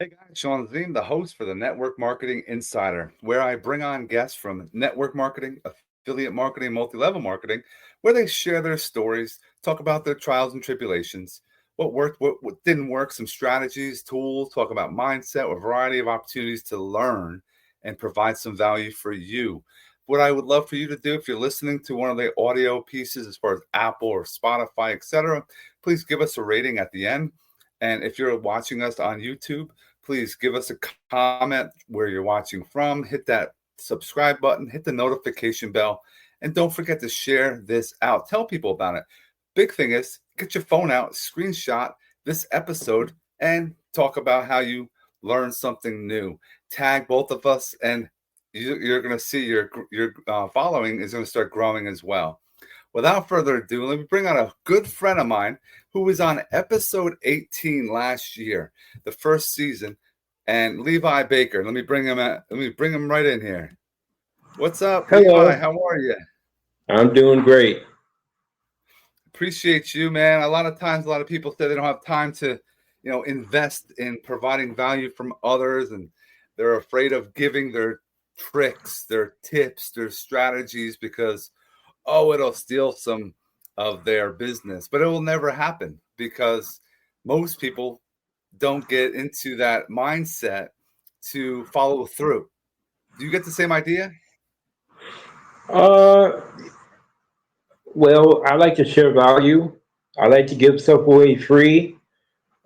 Hey guys, Sean Zine, the host for the Network Marketing Insider, where I bring on guests from network marketing, affiliate marketing, multi-level marketing, where they share their stories, talk about their trials and tribulations, what worked, what didn't work, some strategies, tools, talk about mindset, a variety of opportunities to learn and provide some value for you. What I would love for you to do if you're listening to one of the audio pieces as far as Apple or Spotify, etc., please give us a rating at the end. And if you're watching us on YouTube, please give us a comment where you're watching from, hit that subscribe button, hit the notification bell, and don't forget to share this out. Tell people about it. Big thing is get your phone out, screenshot this episode, and talk about how you learned something new. Tag both of us, and you're going to see your following is going to start growing as well. Without further ado, let me bring on a good friend of mine who was on episode 18 last year, the first season, and Levi Baker. Let me bring him right in here. What's up, Levi? Hello, How are you? I'm doing great. Appreciate you, man. A lot of times, a lot of people say they don't have time to, invest in providing value from others, and they're afraid of giving their tricks, their tips, their strategies because it'll steal some of their business. But it will never happen because most people don't get into that mindset to follow through. Do you get the same idea? Uh, well, I like to share value. I like to give stuff away free.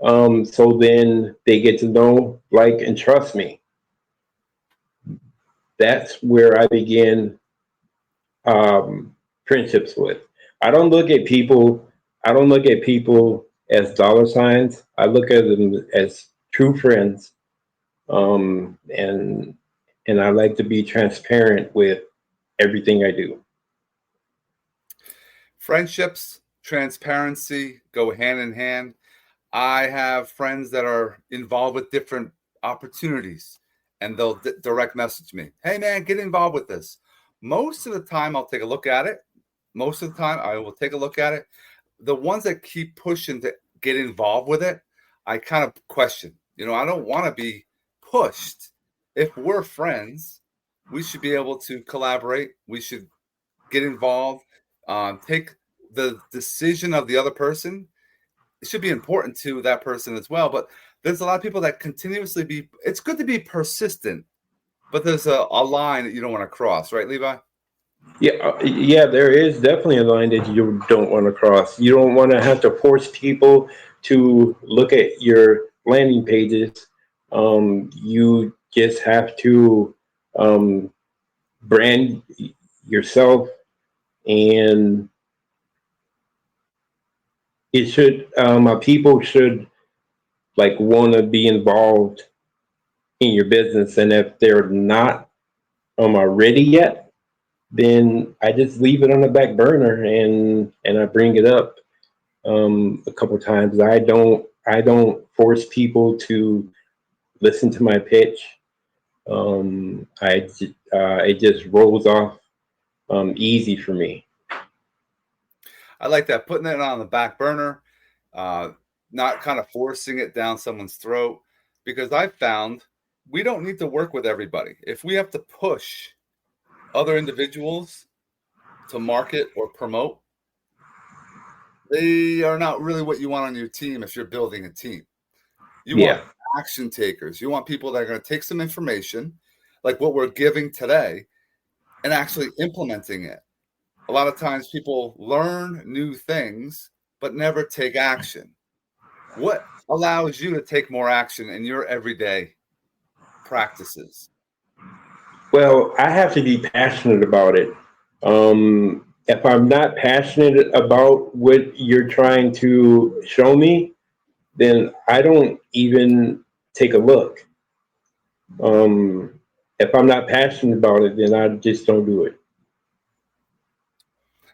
So then they get to know, like, and trust me. That's where I begin friendships with. I don't look at people. I don't look at people as dollar signs. I look at them as true friends. And I like to be transparent with everything I do. Friendships, transparency go hand in hand. I have friends that are involved with different opportunities and they'll direct message me. Hey, man, get involved with this. Most of the time, I'll take a look at it. Most of the time, I will take a look at it. The ones that keep pushing to get involved with it, I kind of question. I don't want to be pushed. If we're friends, we should be able to collaborate. We should get involved, take the decision of the other person. It should be important to that person as well. But there's a lot of people that continuously it's good to be persistent, but there's a line that you don't want to cross, right, Levi? Yeah, there is definitely a line that you don't want to cross. You don't want to have to force people to look at your landing pages. You just have to um, brand yourself, and people should like want to be involved in your business, and if they're not ready yet, then I just leave it on the back burner and I bring it up a couple times. I don't force people to listen to my pitch. It just rolls off easy for me. I like that, putting it on the back burner, uh, not kind of forcing it down someone's throat, because I've found we don't need to work with everybody. If we have to push other individuals to market or promote, they are not really what you want on your team if you're building a team. You want Yeah. action takers. You want people that are going to take some information, like what we're giving today, and actually implementing it. A lot of times people learn new things, but never take action. What allows you to take more action in your everyday practices? Well, I have to be passionate about it. If I'm not passionate about what you're trying to show me, then I don't even take a look. If I'm not passionate about it, then I just don't do it.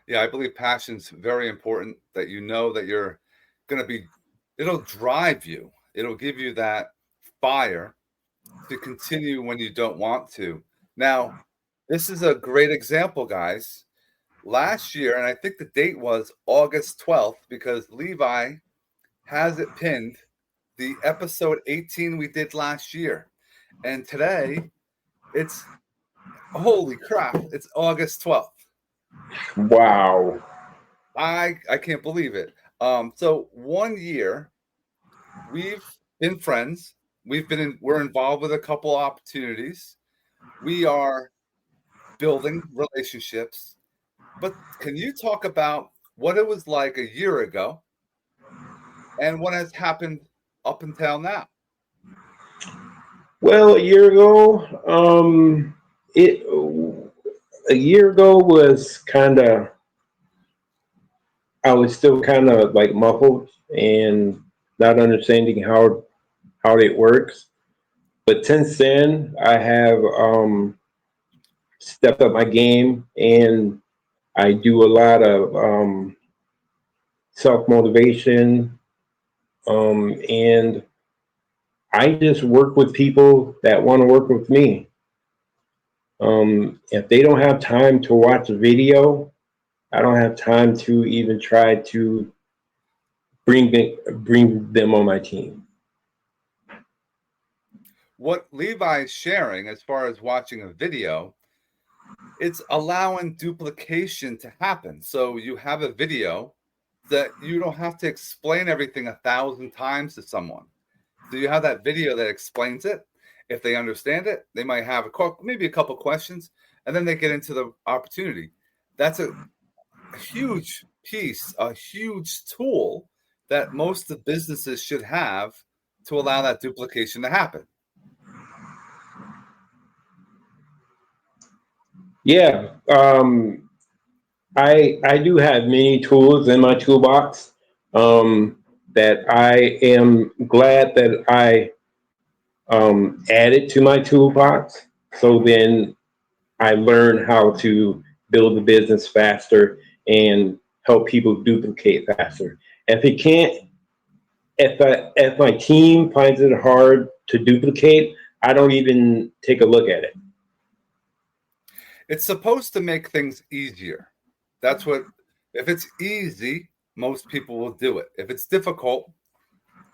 Yeah, I believe passion's very important, that you know that you're going to be, it'll drive you. It'll give you that fire to continue when you don't want to. Now, this is a great example, guys. Last year, and I think the date was August 12th because Levi has it pinned, the episode 18 we did last year. And today, it's, holy crap, it's August 12th. Wow. I can't believe it. So 1 year, we've been friends. We're involved with a couple opportunities. We are building relationships. But can you talk about what it was like a year ago and what has happened up until now? Well, it a year ago was kind of, I was still kind of like muffled and not understanding how it works. But since then, I have stepped up my game, and I do a lot of self motivation, and I just work with people that want to work with me. If they don't have time to watch a video, I don't have time to even try to bring them on my team. What Levi's sharing as far as watching a video, it's allowing duplication to happen. So you have a video that you don't have to explain everything 1,000 times to someone. So you have that video that explains it. If they understand it, they might have maybe a couple questions, and then they get into the opportunity. That's a huge piece, a huge tool that most of businesses should have to allow that duplication to happen. Yeah, I do have many tools in my toolbox that I am glad that I added to my toolbox. So then I learn how to build a business faster and help people duplicate faster. If it can't, if my team finds it hard to duplicate, I don't even take a look at it. It's supposed to make things easier. That's what, if it's easy, most people will do it. If it's difficult,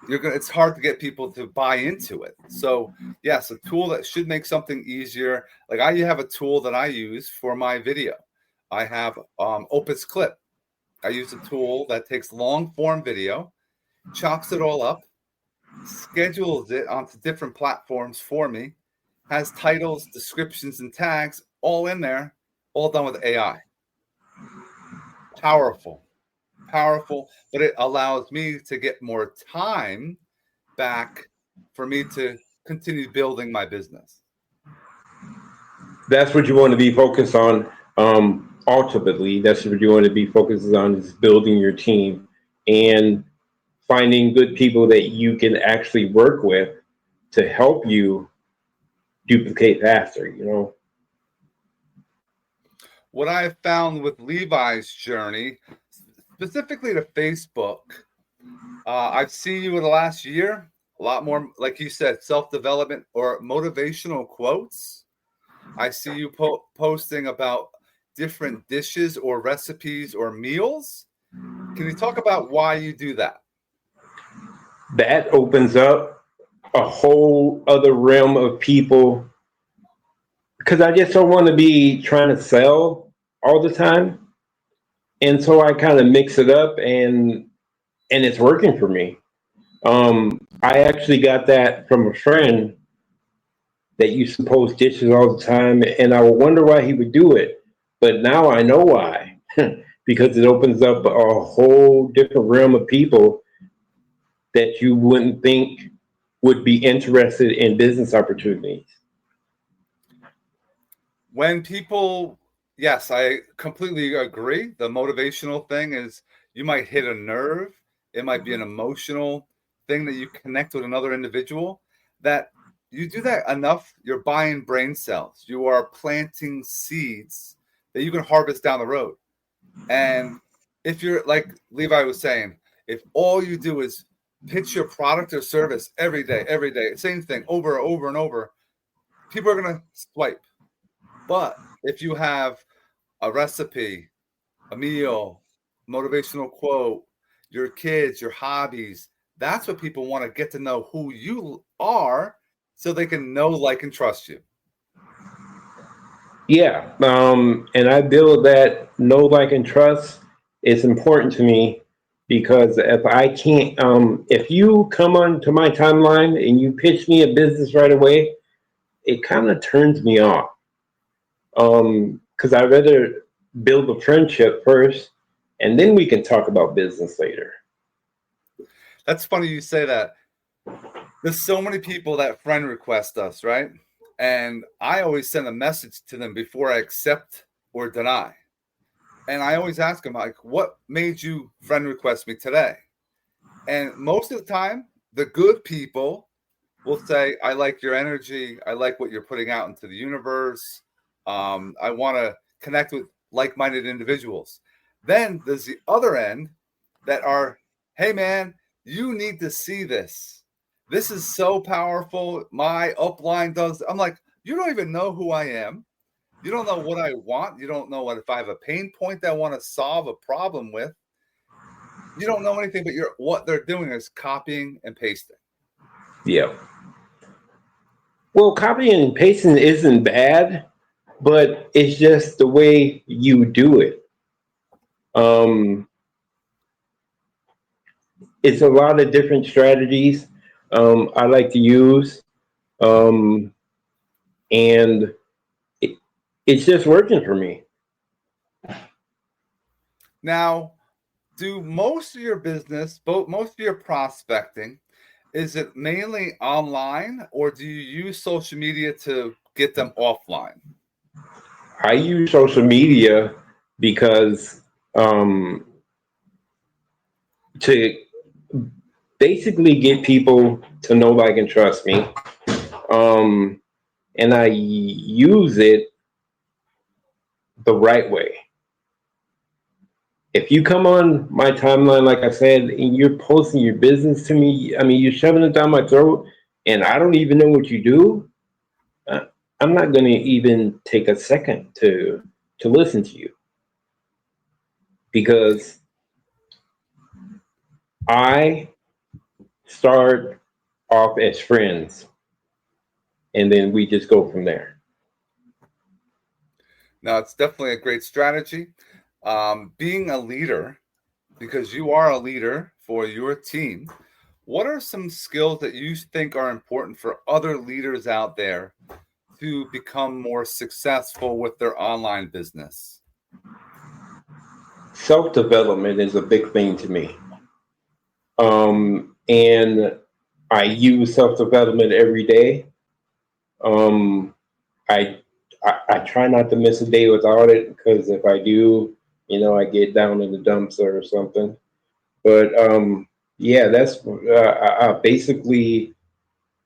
it's hard to get people to buy into it. So yes, a tool that should make something easier. Like I have a tool that I use for my video. I have Opus Clip. I use a tool that takes long form video, chops it all up, schedules it onto different platforms for me, has titles, descriptions, and tags all in there, all done with AI. Powerful, powerful, but it allows me to get more time back for me to continue building my business. That's what you want to be focused on. Ultimately, that's what you want to be focused on, is building your team and finding good people that you can actually work with to help you duplicate faster, you know. What I have found with Levi's journey, specifically to Facebook, I've seen you in the last year, a lot more, like you said, self-development or motivational quotes. I see you posting about different dishes or recipes or meals. Can you talk about why you do that? That opens up a whole other realm of people, because I just don't want to be trying to sell all the time. And so I kind of mix it up, and it's working for me. I actually got that from a friend that used to post dishes all the time, and I would wonder why he would do it. But now I know why, because it opens up a whole different realm of people that you wouldn't think would be interested in business opportunities. When people, yes, I completely agree. The motivational thing is you might hit a nerve. It might be an emotional thing that you connect with another individual. That you do that enough, you're buying brain cells. You are planting seeds that you can harvest down the road. And if you're like Levi was saying, if all you do is pitch your product or service every day, same thing over and over and over, people are going to swipe. But if you have a recipe, a meal, motivational quote, your kids, your hobbies, That's what people want to get to know who you are so they can know, like, and trust you. Yeah. And I build that know, like, and trust. It's important to me because if I can't, if you come onto my timeline and you pitch me a business right away, it kind of turns me off. Because I'd rather build a friendship first and then we can talk about business later. That's funny you say that. There's so many people that friend request us, right? And I always send a message to them before I accept or deny. And I always ask them, like, what made you friend request me today? And most of the time, the good people will say, I like your energy. I like what you're putting out into the universe. I want to connect with like minded individuals. Then there's the other end that are, hey, man, you need to see this. This is so powerful. My upline does. I'm like, you don't even know who I am. You don't know what I want. You don't know what if I have a pain point that I want to solve a problem with. You don't know anything, but what they're doing is copying and pasting. Yeah. Well, copying and pasting isn't bad, but it's just the way you do it. Um, it's a lot of different strategies I like to use, um, and it, it's just working for me. Now, do most of your business, most of your prospecting, is it mainly online or do you use social media to get them offline? I use social media because to basically get people to know, like, and trust me. Um, and I use it the right way. If you come on my timeline, like I said, and you're posting your business to me, I mean, you're shoving it down my throat, and I don't even know what you do. Uh, I'm not going to even take a second to listen to you because I start off as friends, and then we just go from there. Now, it's definitely a great strategy. Being a leader, because you are a leader for your team, what are some skills that you think are important for other leaders out there to become more successful with their online business? Self development is a big thing to me. And I use self development every day. Um, I, I try not to miss a day without it because if I do, I get down in the dumps or something. But yeah, that's basically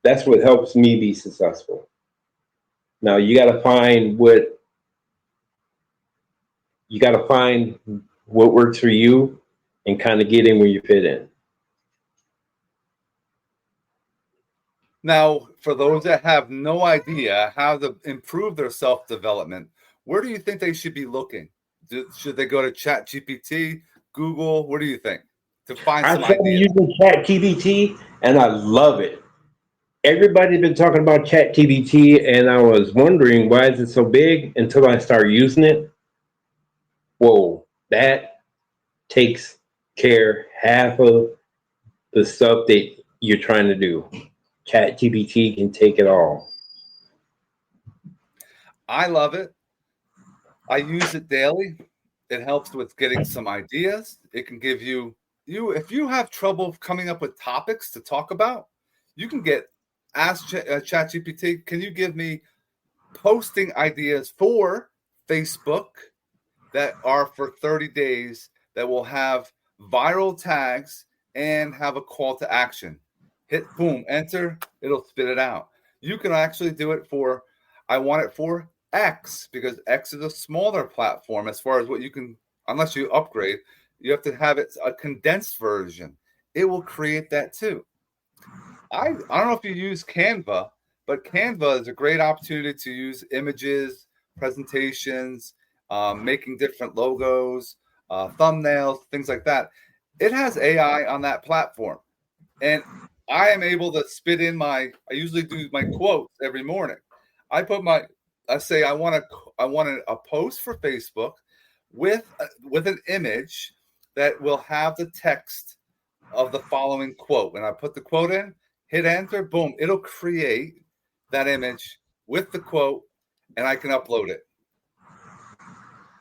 that's what helps me be successful. Now you got to find what works for you and kind of get in where you fit in. Now, for those that have no idea how to improve their self development, where do you think they should be looking? Should they go to ChatGPT, Google? What do you think to find I some tried ideas? using ChatGPT and I love it. Everybody's been talking about ChatGPT, and I was wondering why is it so big until I started using it. Whoa, that takes care half of the stuff that you're trying to do. ChatGPT can take it all. I love it. I use it daily. It helps with getting some ideas. It can give you if you have trouble coming up with topics to talk about, you can ask ChatGPT, can you give me posting ideas for Facebook that are for 30 days that will have viral tags and have a call to action. Hit boom, enter, it'll spit it out. You can actually do it for, I want it for X because X is a smaller platform as far as what you can, unless you upgrade, you have to have it a condensed version. It will create that too. I don't know if you use Canva, but Canva is a great opportunity to use images, presentations, making different logos, thumbnails, things like that. It has AI on that platform. And I am able to spit in I usually do my quotes every morning. I say I want a post for Facebook with an image that will have the text of the following quote. And I put the quote in, hit enter, boom, it'll create that image with the quote, and I can upload it.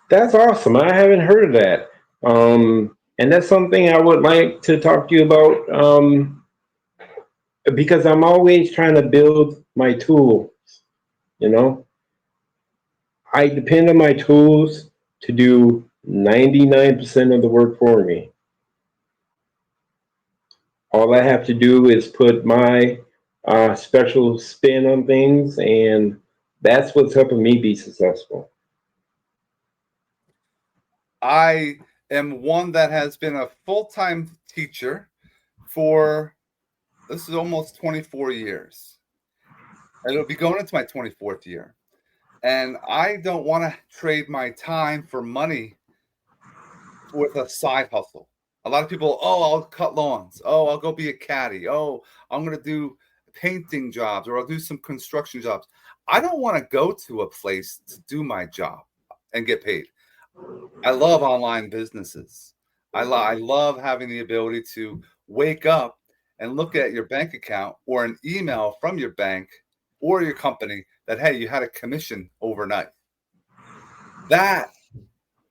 That's awesome. I haven't heard of that. And that's something I would like to talk to you about, because I'm always trying to build my tools, you know? I depend on my tools to do 99% of the work for me. All I have to do is put my special spin on things, and that's what's helping me be successful. I am one that has been a full-time teacher for this is almost 24 years. And it'll be going into my 24th year. And I don't want to trade my time for money with a side hustle. A lot of people, oh, I'll cut lawns. Oh, I'll go be a caddy. Oh, I'm going to do painting jobs or I'll do some construction jobs. I don't want to go to a place to do my job and get paid. I love online businesses. I love having the ability to wake up and look at your bank account or an email from your bank or your company that, hey, you had a commission overnight. That,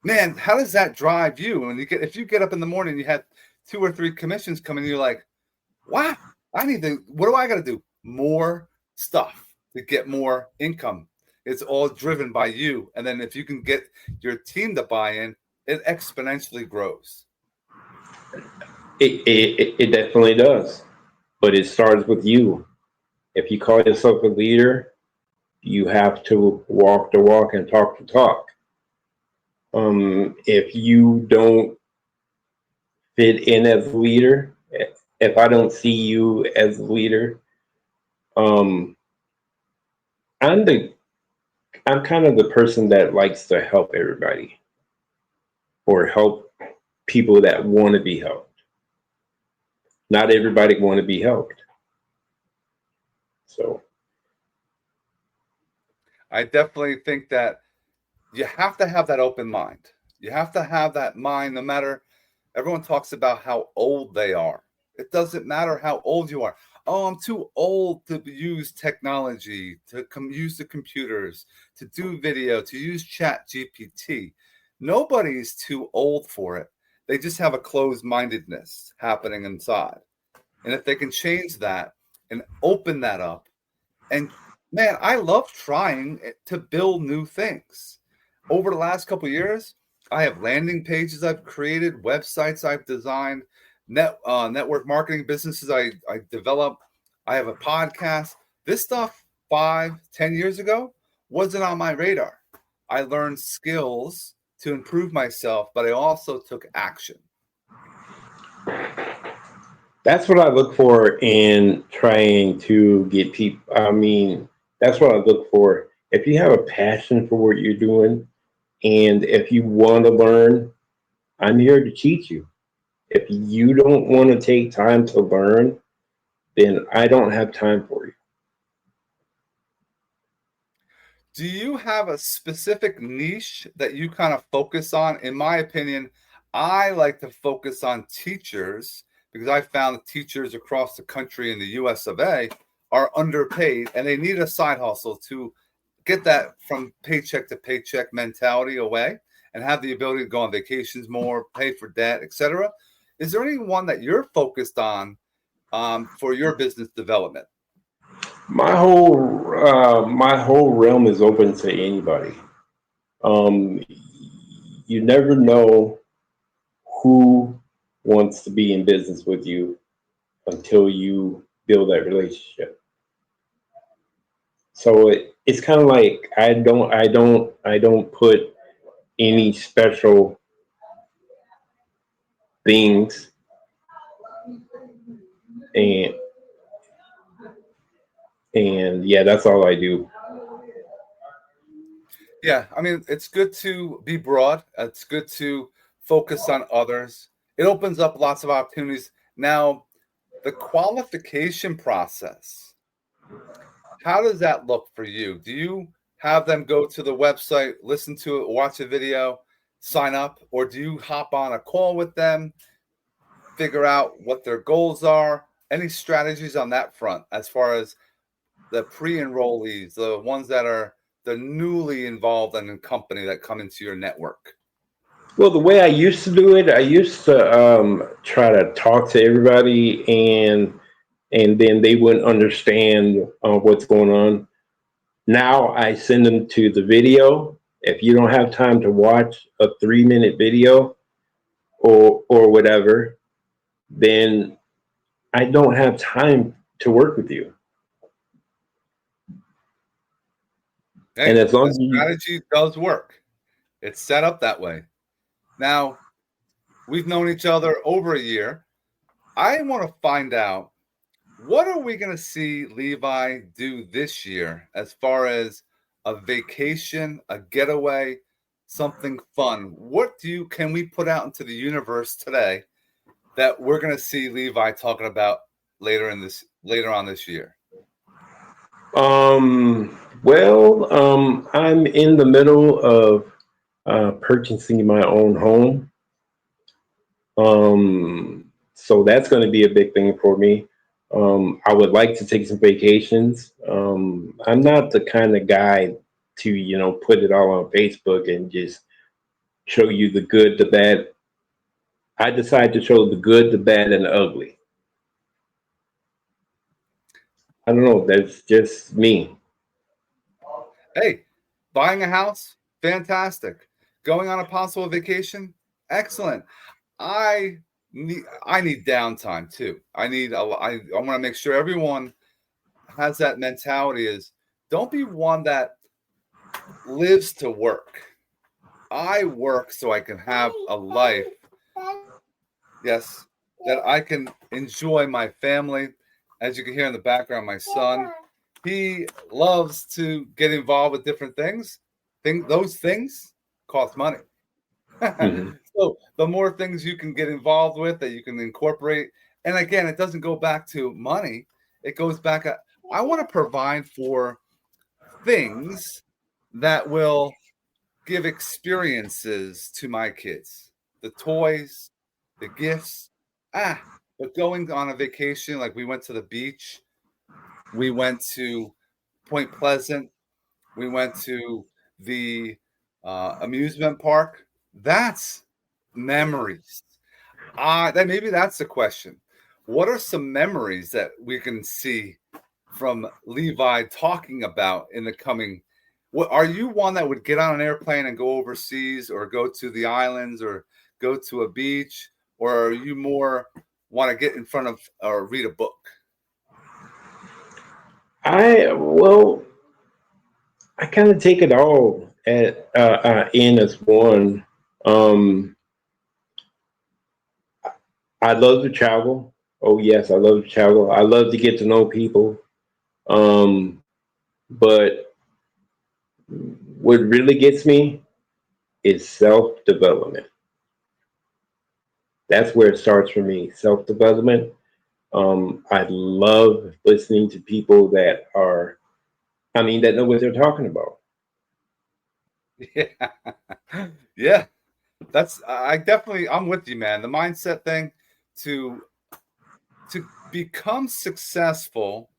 man, how does that drive you? When if you get up in the morning, you had 2 or 3 commissions coming, you're like, wow, what do I got to do? More stuff to get more income. It's all driven by you. And then if you can get your team to buy in, it exponentially grows. It definitely does, but it starts with you. If you call yourself a leader, you have to walk the walk and talk the talk. If you don't fit in as a leader, if I don't see you as a leader, um, I'm the I'm kind of the person that likes to help everybody or help people that want to be helped. Not everybody want to be helped. So I definitely think that you have to have that open mind. You have to have that mind no matter, everyone talks about how old they are. It doesn't matter how old you are. Oh, I'm too old to use technology, to use the computers, to do video, to use Chat GPT. Nobody's too old for it. They just have a closed mindedness happening inside. And if they can change that and open that up, and man, I love trying to build new things. Over the last couple of years, I have landing pages I've created, websites I've designed, network marketing businesses I develop. I have a podcast. This stuff 5, 10 years ago wasn't on my radar. I learned skills to improve myself, but I also took action. that's what I look for in trying to get people. I mean, that's what I look for. If you have a passion for what you're doing, and if you want to learn, I'm here to teach you. If you don't want to take time to learn, then I don't have time for you. Do you have a specific niche that you kind of focus on? In my opinion, I like to focus on teachers because I found that teachers across the country in the US of A are underpaid and they need a side hustle to get that from paycheck to paycheck mentality away and have the ability to go on vacations more, pay for debt, etc. Is there anyone that you're focused on for your business development? My whole realm is open to anybody. Um, you never know who wants to be in business with you until you build that relationship. So it's kind of like I don't put any special things, and yeah, that's all I do. Yeah, I mean, it's good to be broad. It's good to focus on others. It opens up lots of opportunities. Now, The qualification process, how does that look for you? Do you have them go to the website, listen to it, watch a video, sign up, or do you hop on a call with them, figure out what their goals are? Any strategies on that front as far as the pre-enrollees, the ones that are the newly involved in a company that come into your network? Well, the way I used to do it, I used to try to talk to everybody, and then they wouldn't understand what's going on. Now I send them to the video. If you don't have time to watch a 3 minute video or whatever, then I don't have time to work with you. And Hey, as long the as you, strategy does work. It's set up that way. Now, we've known each other over a year. I want to find out, what are we going to see Levi do this year as far as a vacation, a getaway, something fun? What can we put out into the universe today that we're going to see Levi talking about later on this year? I'm in the middle of purchasing my own home. So that's going to be a big thing for me. I would like to take some vacations. I'm not the kind of guy to, put it all on Facebook and just show you the good, the bad. I decide to show the good, the bad, and the ugly. I don't know. That's just me. Hey, buying a house, fantastic. Going on a possible vacation, excellent. I need downtime too. I want to make sure everyone has that mentality is, don't be one that lives to work. I work so I can have a life, yes, that I can enjoy my family. As you can hear in the background, my son, he loves to get involved with different things. Those things cost money. Hmm. So the more things you can get involved with that you can incorporate, and again, it doesn't go back to money. It goes back. I want to provide for things that will give experiences to my kids. The toys, the gifts. But going on a vacation, like we went to the beach, we went to Point Pleasant, we went to the amusement park. That's memories. Maybe that's the question. What are some memories that we can see from Levi talking about in the coming? What are you, one that would get on an airplane and go overseas, or go to the islands, or go to a beach, or are you more want to get in front of or read a book? I well, I kind of take it all in as one. Um, I love to travel. Oh yes, I love to travel. I love to get to know people. Um, but what really gets me is self development. That's where it starts for me. Self development. I love listening to people that know what they're talking about. Yeah, yeah. I'm with you, man. The mindset thing to become successful,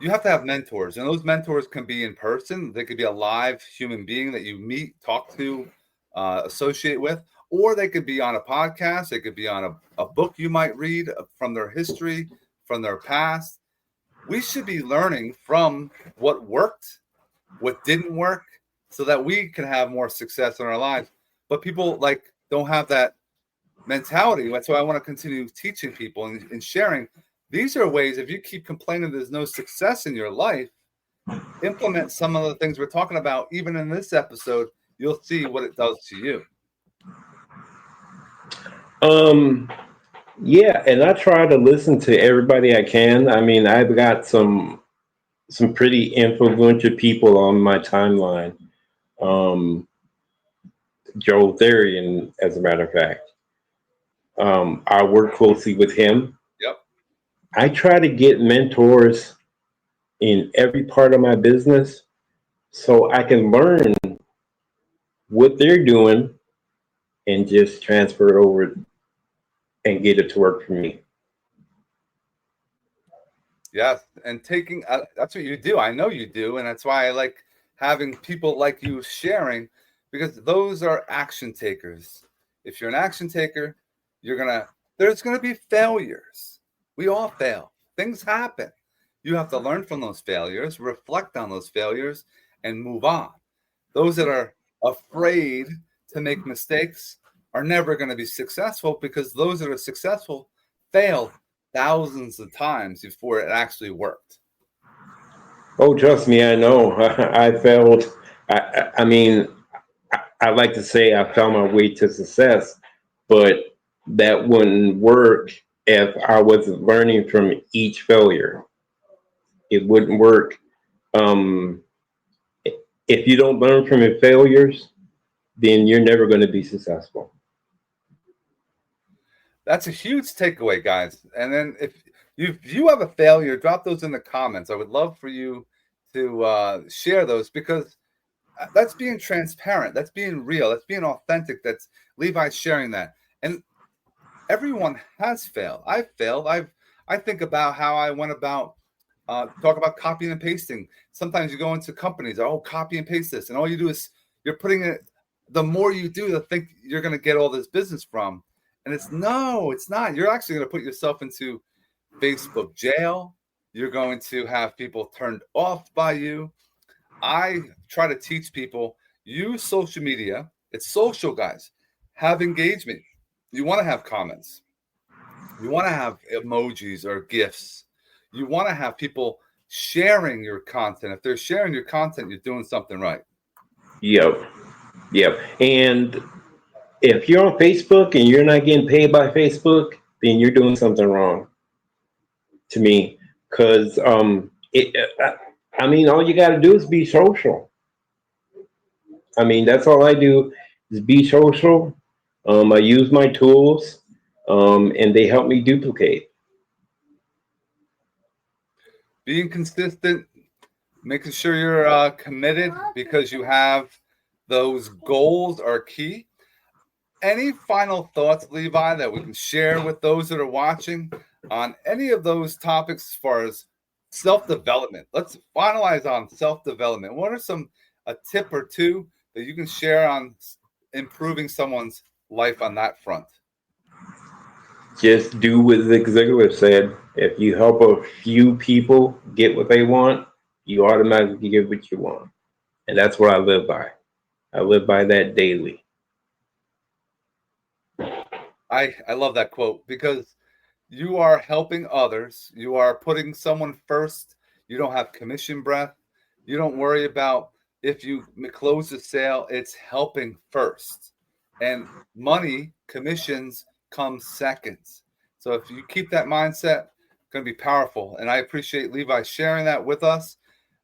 you have to have mentors, and those mentors can be in person. They could be a live human being that you meet, talk to, associate with, or they could be on a podcast. They could be on a book you might read from their history, from their past. We should be learning from what worked, what didn't work, so that we can have more success in our lives. But people don't have that mentality. That's why I want to continue teaching people and sharing. These are ways, if you keep complaining there's no success in your life, implement some of the things we're talking about, even in this episode, you'll see what it does to you. Um, yeah, and I try to listen to everybody I can. I mean, I've got some pretty influential people on my timeline. Um, Joel Therian, as a matter of fact. I work closely with him. Yep. I try to get mentors in every part of my business so I can learn what they're doing and just transfer it over and get it to work for me. Yes, and taking that's what you do. I know you do, and that's why I like having people like you sharing, because those are action takers. If you're an action taker, there's gonna be failures. We all fail. Things happen. You have to learn from those failures, reflect on those failures, and move on. Those that are afraid to make mistakes are never going to be successful, because those that are successful failed thousands of times before it actually worked. Oh, trust me, I know. I failed. I mean, I like to say I found my way to success, but that wouldn't work if I wasn't learning from each failure. It wouldn't work. Um, if you don't learn from your failures, then you're never going to be successful. That's a huge takeaway, guys. And then if you have a failure, drop those in the comments. I would love for you to share those, because that's being transparent. That's being real. That's being authentic. That's Levi sharing that. And everyone has failed. I've failed. I think about how I went about talk about copying and pasting. Sometimes you go into companies, oh, copy and paste this, and all you do is you're putting it. The more you do, the think you're going to get all this business from, and it's not. You're actually going to put yourself into Facebook jail. You're going to have people turned off by you. I try to teach people, use social media. It's social, guys. Have engagement. You want to have comments. You want to have emojis or GIFs. You want to have people sharing your content. If they're sharing your content, you're doing something right. Yep, yep. And if you're on Facebook and you're not getting paid by Facebook, then you're doing something wrong to me. Because I mean, all you got to do is be social. I mean, that's all I do is be social. I use my tools, and they help me duplicate. Being consistent, making sure you're committed because you have those goals are key. Any final thoughts, Levi, that we can share with those that are watching on any of those topics as far as self-development? Let's finalize on self-development. What are a tip or two that you can share on improving someone's life on that front? Just do what Zig Ziglar said. If you help a few people get what they want, you automatically get what you want. And that's what I live by. I live by that daily. I love that quote, because you are helping others. You are putting someone first. You don't have commission breath. You don't worry about if you close the sale. It's helping first. And money, commissions come seconds. So if you keep that mindset, it's going to be powerful. And I appreciate Levi sharing that with us.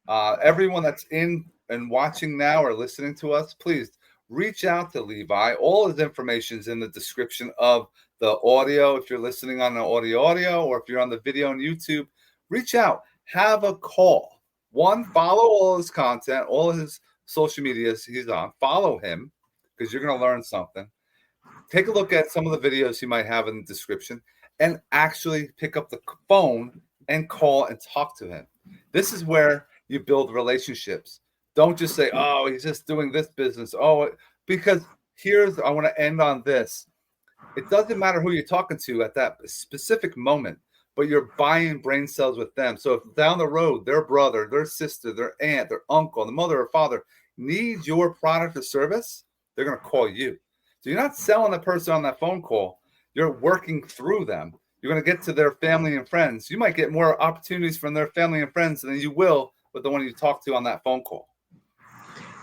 Everyone that's in and watching now or listening to us, please reach out to Levi. All his information is in the description of the audio. If you're listening on the audio, or if you're on the video on YouTube, reach out, have a call. One, follow all his content, all his social medias he's on. Follow him, because you're going to learn something. Take a look at some of the videos he might have in the description, and actually pick up the phone and call and talk to him. This is where you build relationships. Don't just say, oh, he's just doing this business. Oh, because I want to end on this. It doesn't matter who you're talking to at that specific moment, but you're buying brain cells with them. So if down the road, their brother, their sister, their aunt, their uncle, the mother or father needs your product or service, they're going to call you. So you're not selling the person on that phone call. You're working through them. You're going to get to their family and friends. You might get more opportunities from their family and friends than you will with the one you talk to on that phone call.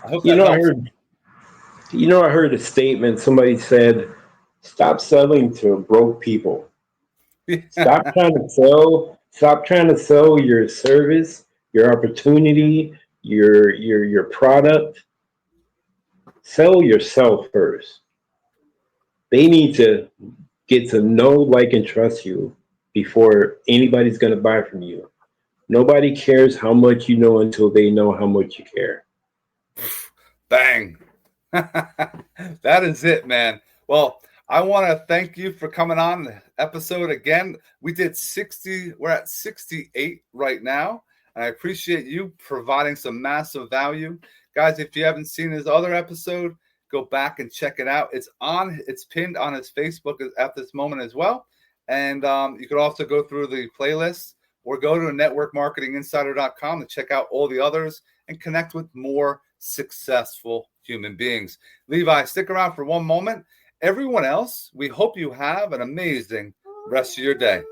I hope You that know, I helps. heard. I heard a statement. Somebody said, "Stop selling to broke people. Stop trying to sell. Stop trying to sell your service, your opportunity, your product. Sell yourself first. They need to get to know, like, and trust you. before anybody's going to buy from you. Nobody cares how much you know until they know how much you care. Bang. That is it, man. Well, I want to thank you for coming on the episode again. We did 60, we're at 68 right now. And I appreciate you providing some massive value. Guys, if you haven't seen his other episode, go back and check it out. It's pinned on his Facebook at this moment as well. And you could also go through the playlist or go to networkmarketinginsider.com to check out all the others and connect with more successful human beings. Levi, stick around for one moment. Everyone else, we hope you have an amazing rest of your day.